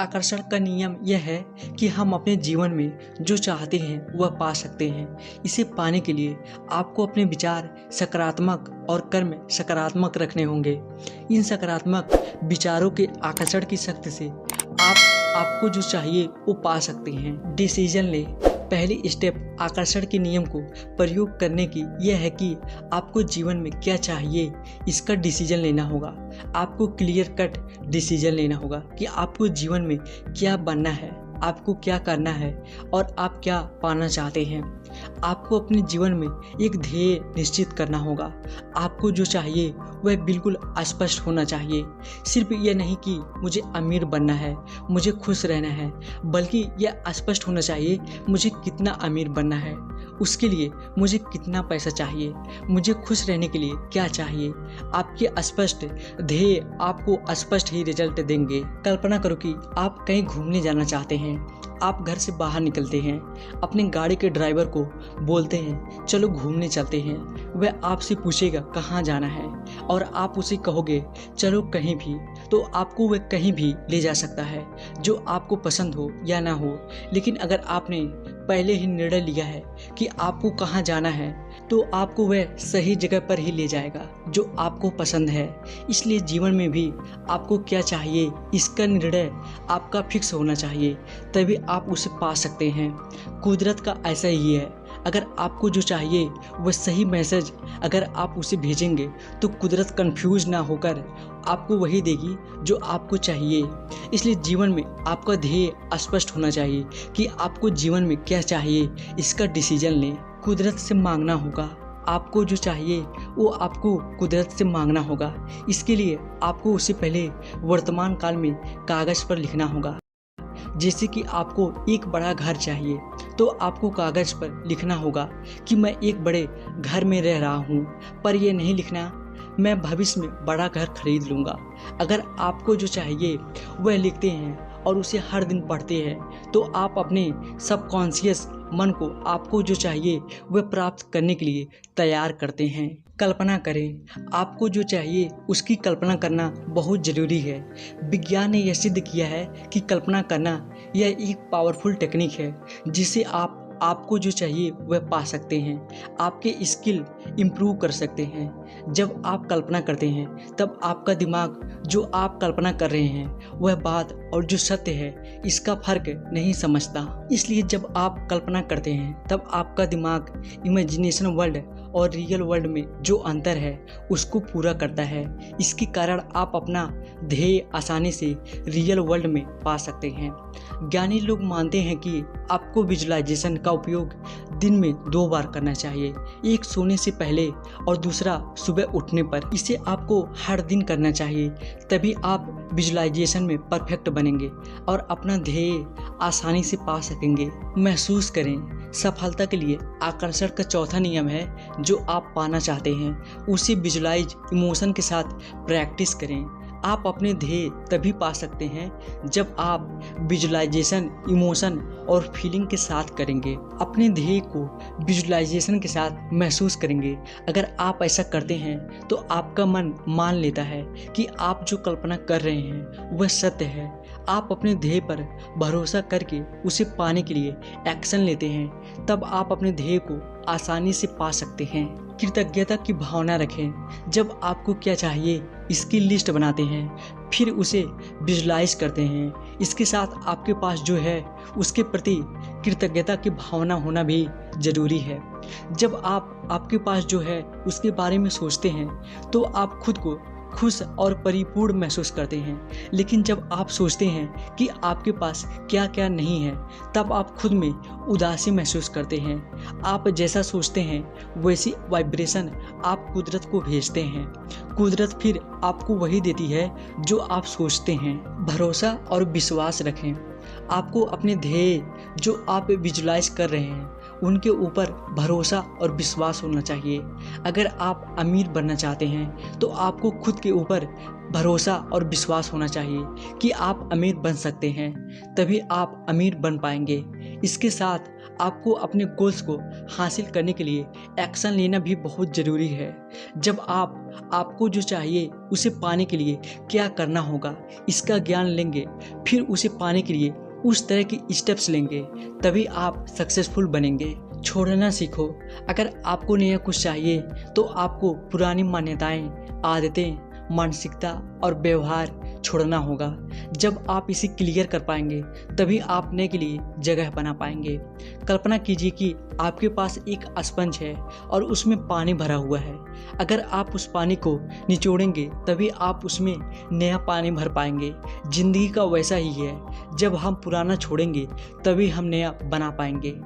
आकर्षण का नियम यह है कि हम अपने जीवन में जो चाहते हैं वह पा सकते हैं। इसे पाने के लिए आपको अपने विचार सकारात्मक और कर्म सकारात्मक रखने होंगे। इन सकारात्मक विचारों के आकर्षण की शक्ति से आपको जो चाहिए वो पा सकते हैं। डिसीजन ले। पहली स्टेप आकर्षण के नियम को प्रयोग करने की यह है कि आपको जीवन में क्या चाहिए इसका डिसीजन लेना होगा। आपको क्लियर कट डिसीजन लेना होगा कि आपको जीवन में क्या बनना है, आपको क्या करना है और आप क्या पाना चाहते हैं। आपको अपने जीवन में एक ध्येय निश्चित करना होगा। आपको जो चाहिए वह बिल्कुल स्पष्ट होना चाहिए। सिर्फ यह नहीं कि मुझे अमीर बनना है, मुझे खुश रहना है, बल्कि यह स्पष्ट होना चाहिए मुझे कितना अमीर बनना है, उसके लिए मुझे कितना पैसा चाहिए, मुझे खुश रहने के लिए क्या चाहिए। आपके स्पष्ट ध्येय आपको स्पष्ट ही रिजल्ट देंगे। कल्पना करो कि आप कहीं घूमने जाना चाहते हैं। आप घर से बाहर निकलते हैं, अपने गाड़ी के ड्राइवर को बोलते हैं चलो घूमने चलते हैं। वह आपसे पूछेगा कहाँ जाना है और आप उसे कहोगे चलो कहीं भी, तो आपको वह कहीं भी ले जा सकता है जो आपको पसंद हो या ना हो। लेकिन अगर आपने पहले ही निर्णय लिया है कि आपको कहाँ जाना है तो आपको वह सही जगह पर ही ले जाएगा जो आपको पसंद है। इसलिए जीवन में भी आपको क्या चाहिए इसका निर्णय आपका फिक्स होना चाहिए, तभी आप उसे पा सकते हैं। कुदरत का ऐसा ही है, अगर आपको जो चाहिए वह सही मैसेज अगर आप उसे भेजेंगे तो कुदरत कंफ्यूज ना होकर आपको वही देगी जो आपको चाहिए। इसलिए जीवन में आपका ध्येय स्पष्ट होना चाहिए कि आपको जीवन में क्या चाहिए इसका डिसीजन लें। कुदरत से मांगना होगा। आपको जो चाहिए वो आपको कुदरत से मांगना होगा। इसके लिए आपको उससे पहले वर्तमान काल में कागज़ पर लिखना होगा। जैसे कि आपको एक बड़ा घर चाहिए तो आपको कागज़ पर लिखना होगा कि मैं एक बड़े घर में रह रहा हूँ, पर यह नहीं लिखना मैं भविष्य में बड़ा घर खरीद लूँगा। अगर आपको जो चाहिए वह लिखते हैं और उसे हर दिन पढ़ते हैं तो आप अपने सबकॉन्शियस मन को आपको जो चाहिए वह प्राप्त करने के लिए तैयार करते हैं। कल्पना करें। आपको जो चाहिए उसकी कल्पना करना बहुत ज़रूरी है। विज्ञान ने यह सिद्ध किया है कि कल्पना करना यह एक पावरफुल टेक्निक है जिससे आपको जो चाहिए वह पा सकते हैं। आपके स्किल इम्प्रूव कर सकते हैं। जब आप कल्पना करते हैं तब आपका दिमाग जो आप कल्पना कर रहे हैं वह बात और जो सत्य है इसका फर्क नहीं समझता। इसलिए जब आप कल्पना करते हैं तब आपका दिमाग इमेजिनेशन वर्ल्ड और रियल वर्ल्ड में जो अंतर है उसको पूरा करता है। इसके कारण आप अपना ध्येय आसानी से रियल वर्ल्ड में पा सकते हैं। ज्ञानी लोग मानते हैं कि आपको विजुअलाइजेशन का उपयोग दिन में 2 बार करना चाहिए, एक सोने से पहले और दूसरा सुबह उठने पर। इसे आपको हर दिन करना चाहिए, तभी आप विजुअलाइजेशन में परफेक्ट बनेंगे और अपना ध्येय आसानी से पा सकेंगे। महसूस करें। सफलता के लिए आकर्षण का चौथा नियम है जो आप पाना चाहते हैं उसे विजुअलाइज इमोशन के साथ प्रैक्टिस करें। आप अपने ध्येय तभी पा सकते हैं जब आप विजुअलाइजेशन इमोशन और फीलिंग के साथ करेंगे। अपने ध्येय को विजुअलाइजेशन के साथ महसूस करेंगे। अगर आप ऐसा करते हैं तो आपका मन मान लेता है कि आप जो कल्पना कर रहे हैं वह सत्य है। आप अपने ध्येय पर भरोसा करके उसे पाने के लिए एक्शन लेते हैं, तब आप अपने ध्येय को आसानी से पा सकते हैं। कृतज्ञता की भावना रखें। जब आपको क्या चाहिए इसकी लिस्ट बनाते हैं, फिर उसे विजुलाइज करते हैं। इसके साथ आपके पास जो है उसके प्रति कृतज्ञता की भावना होना भी ज़रूरी है। जब आपके पास जो है उसके बारे में सोचते हैं तो आप खुद को खुश और परिपूर्ण महसूस करते हैं। लेकिन जब आप सोचते हैं कि आपके पास क्या क्या नहीं है तब आप खुद में उदासी महसूस करते हैं। आप जैसा सोचते हैं वैसी वाइब्रेशन आप कुदरत को भेजते हैं। कुदरत फिर आपको वही देती है जो आप सोचते हैं। भरोसा और विश्वास रखें। आपको अपने ध्येय जो आप विजुलाइज कर रहे हैं उनके ऊपर भरोसा और विश्वास होना चाहिए। अगर आप अमीर बनना चाहते हैं तो आपको खुद के ऊपर भरोसा और विश्वास होना चाहिए कि आप अमीर बन सकते हैं, तभी आप अमीर बन पाएंगे। इसके साथ आपको अपने गोल्स को हासिल करने के लिए एक्शन लेना भी बहुत ज़रूरी है। जब आपको जो चाहिए उसे पाने के लिए क्या करना होगा इसका ज्ञान लेंगे, फिर उसे पाने के लिए उस तरह के स्टेप्स लेंगे, तभी आप सक्सेसफुल बनेंगे। छोड़ना सीखो। अगर आपको नया कुछ चाहिए तो आपको पुरानी मान्यताएं, आदतें, मानसिकता और व्यवहार छोड़ना होगा। जब आप इसे क्लियर कर पाएंगे तभी आप नए के लिए जगह बना पाएंगे। कल्पना कीजिए कि आपके पास एक स्पंज है और उसमें पानी भरा हुआ है। अगर आप उस पानी को निचोड़ेंगे तभी आप उसमें नया पानी भर पाएंगे। जिंदगी का वैसा ही है, जब हम पुराना छोड़ेंगे तभी हम नया बना पाएंगे।